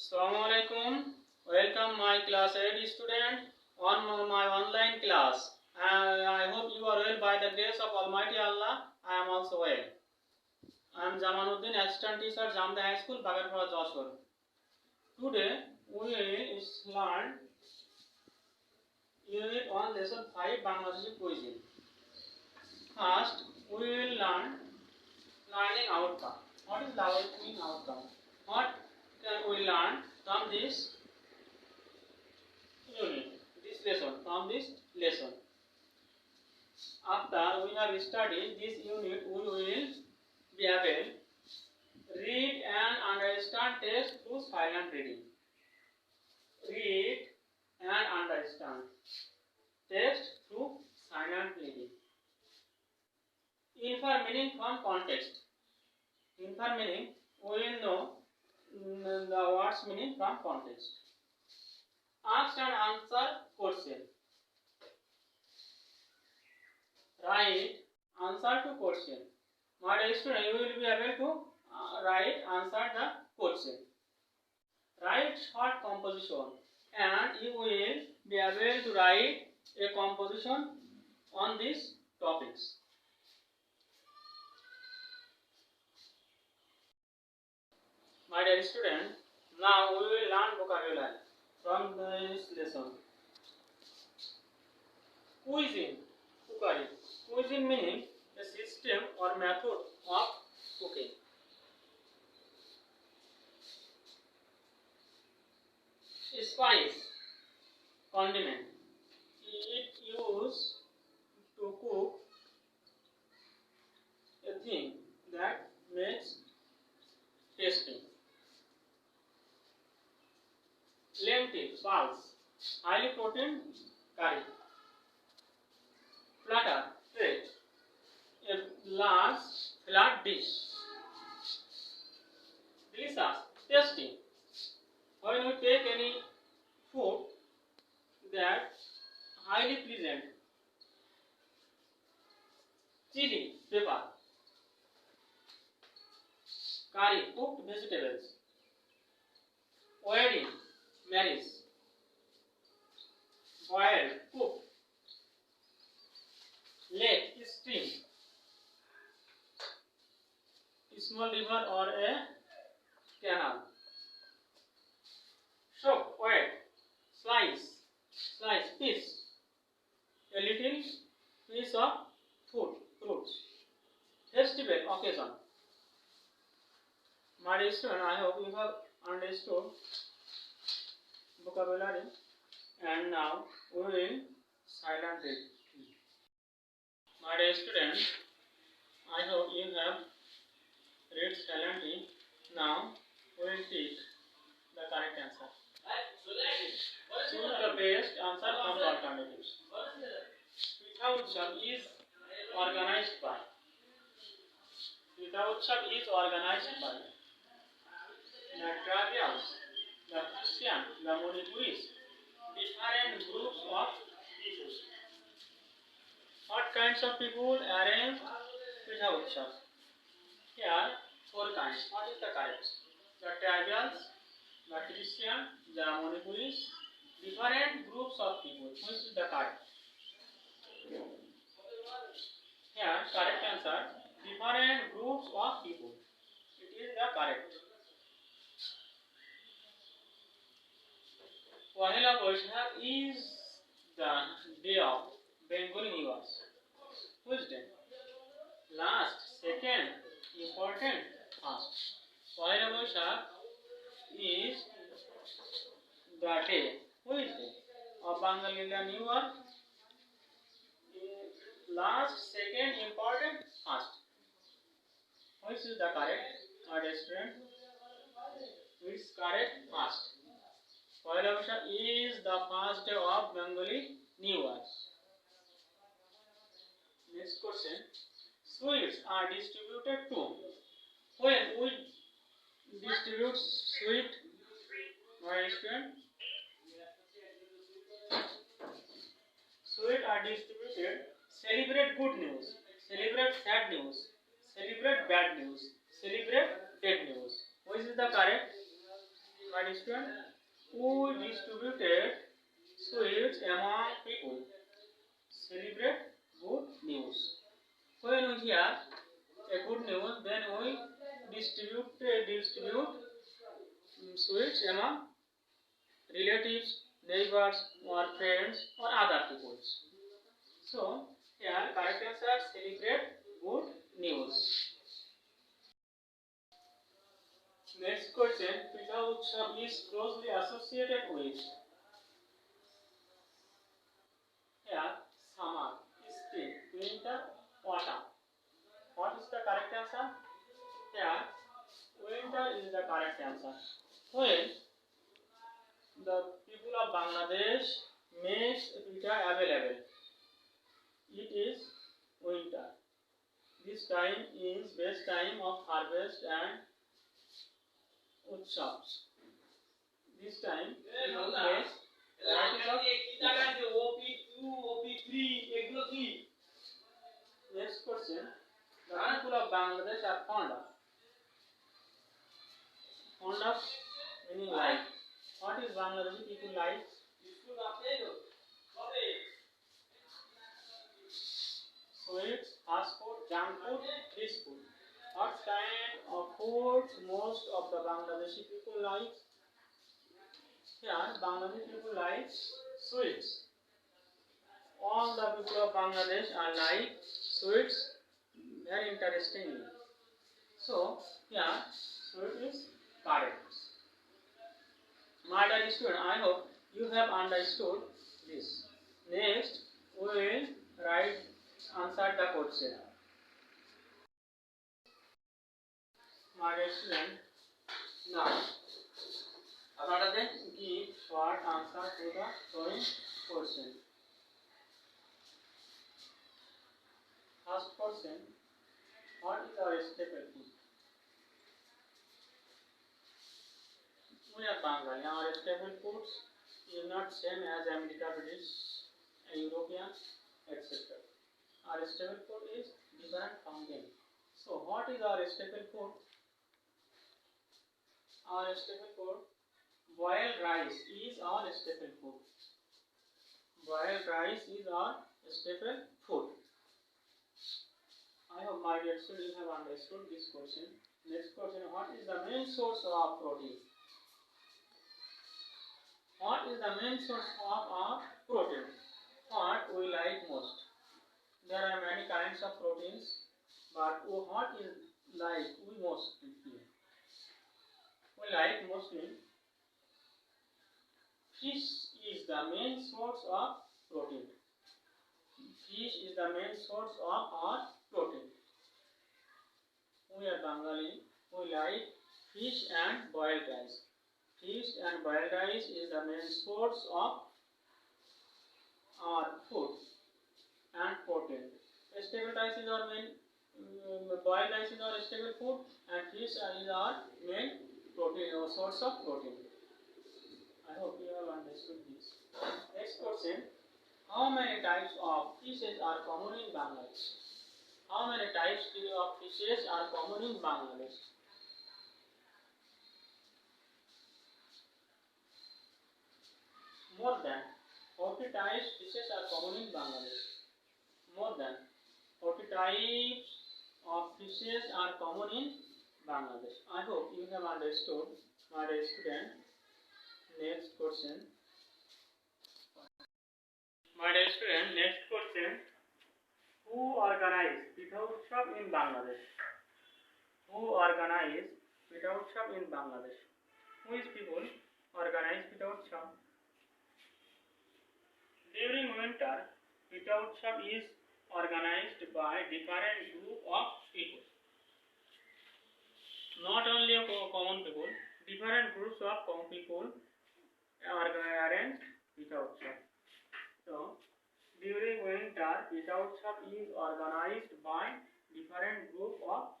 Assalamualaikum. Welcome my class 8 student on my online class. I hope you are well by the grace of Almighty Allah. I am also well. I am Jamanuddin, assistant teacher, Jamda High School, Bagarpura, Joshua. Today we will learn Unit 1, Lesson 5, Bangladeshi Cuisine. First, we will learn learning outcome. What is learning outcome? What can we learn from this unit, from this lesson? After we have studied this unit, we will be able to read and understand text through silent reading. Read and understand text through silent reading. Infer meaning from context. Infer meaning, we will know the words meaning from context. Ask and answer question. Write answer to question. My dear student, you will be able to write answer the question. Write short composition, and you will be able to write a composition on these topics. My dear student, now we will learn vocabulary from this lesson. Cuisine, cookery. Cuisine meaning a system or method of cooking. Spice, condiment. It used to cook a thing that makes tasty. Lentil, pulse, highly protein curry. Platter, tray, a large flat dish. Delicious, tasty. When we take any food that highly pleasant. Chili, pepper. Curry, cooked vegetables. Wedding, marriage. Boiled, cooked. Lake, stream. Small river or a canal. Soak, wet. Slice, piece. A little piece of fruits. Festival, occasion. My dear student, I hope you have understood vocabulary, and now we will silent read. My dear student, I hope you have read silently. Now we will take the correct answer. Choose the best answer from the alternatives. Pitha Utsav is organized by. Pitha Utsav is organized by the tribals, the Christian, the Manipuris, different groups of people. What kinds of people arrange Pitha Utsav? Here, 4 kinds. What is the correct? The tribals, the Christian, the Manipuris, different groups of people. Which is the correct? Here, correct answer, different groups of people. It is the correct. Pahela Vaishnav is the day of Bengali New Year. Which day? Last, second, important, first. Pahela Vaishnav is the day. Which day? Of Bengali New Year. Last, second, important, first. Which is the correct? Our student. Which is correct? First. Pahela Vaishnav is the first day of Bengali New Year. Next question. Sweets are distributed to. When we distribute sweet, my student? Sweets are distributed. Celebrate good news. Celebrate sad news. Celebrate bad news. Celebrate dead news. Which is the correct? My dear student, who distributed sweets among people? Celebrate good news. When we hear a good news, then we distribute sweets among relatives, neighbors, or friends, or other people. So, here correct answer celebrate good news. Next question, Pita Utsav is closely associated with here summer, spring, winter, autumn. What is the correct answer? Here winter is the correct answer. When the people of Bangladesh makes pita available, it is winter. This time is best time of harvest and utsavs. This time people make varieties of OP2, OP3, EGLO3. Next question. The people of Bangladesh are fond of. Fond of meaning like. What is Bangladeshi people like? Sweets, fast food, junk food, fish food. What kind of food most of the Bangladeshi people like? Here, Bangladeshi people like sweets. All the people of Bangladesh are like sweets very interestingly. So, here, sweet is correct. My dear student, I hope you have understood this. Next, we will answer the question. My dear student, now give short answer to the following question. First question, what is our staple food? We are Bengali. Our staple foods is not same as America, British, European, etc. Our staple food is different from them. So, what is our staple food? Our staple food, boiled rice is our staple food. Boiled rice is our staple food. I hope my dear students have understood this question. Next question, what is the main source of protein? What is the main source of our protein? What we like most? There are many kinds of proteins, but what is like we most here? We like mostly fish is the main source of protein. Fish is the main source of our protein. We are Bengali. We like fish and boiled rice. Fish and boiled rice is the main source of our food and protein. Stable rice is our main, boiled rice is our stable food, and fish is our main protein or source of protein. I hope you have understood this. Next question: how many types of fishes are common in Bangladesh? How many types of fishes are common in Bangladesh? More than 40 types of fishes are common in Bangladesh. More than 40 types of fishes are common in Bangladesh. I hope you have understood, my dear student. Next question. My dear student, next question. Who organized Pitha Utsav in Bangladesh? Who organized Pitha Utsav in Bangladesh? Which people organize Pitha Utsav? During winter, Pitha Utsav is organized by different group of people. Not only of common people, different groups of common people arrange Pitha Utsav. So, during winter, Pitha Utsav is organized by different group of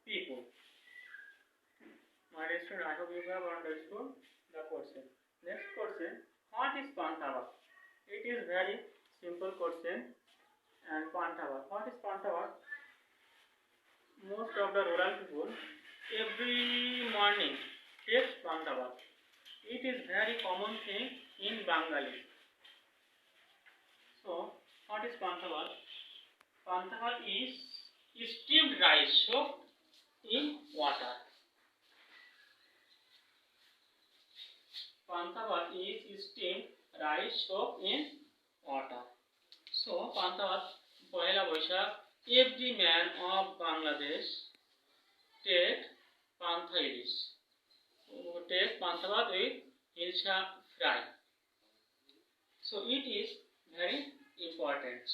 people. My dear student, I hope you have understood the question. Next question, what is Pantava? It is very simple question. And Pantava. What is Pantava? Most of the rural people every morning takes Pantava. It is very common thing in Bengali. So, what is pantha bhat? Pantha bhat is steamed rice soaked in water. Pantha bhat is steamed rice soaked in water. So, pantha bhat, Pohela Boishakh, every man of Bangladesh take pantha ilish. Take pantha bhat with hilsa fry. So, it is very important.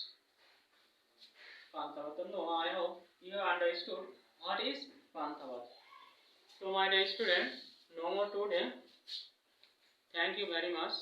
Pantha bhat. No, I hope you have understood what is pantha bhat. So, my dear students, no more today. Thank you very much.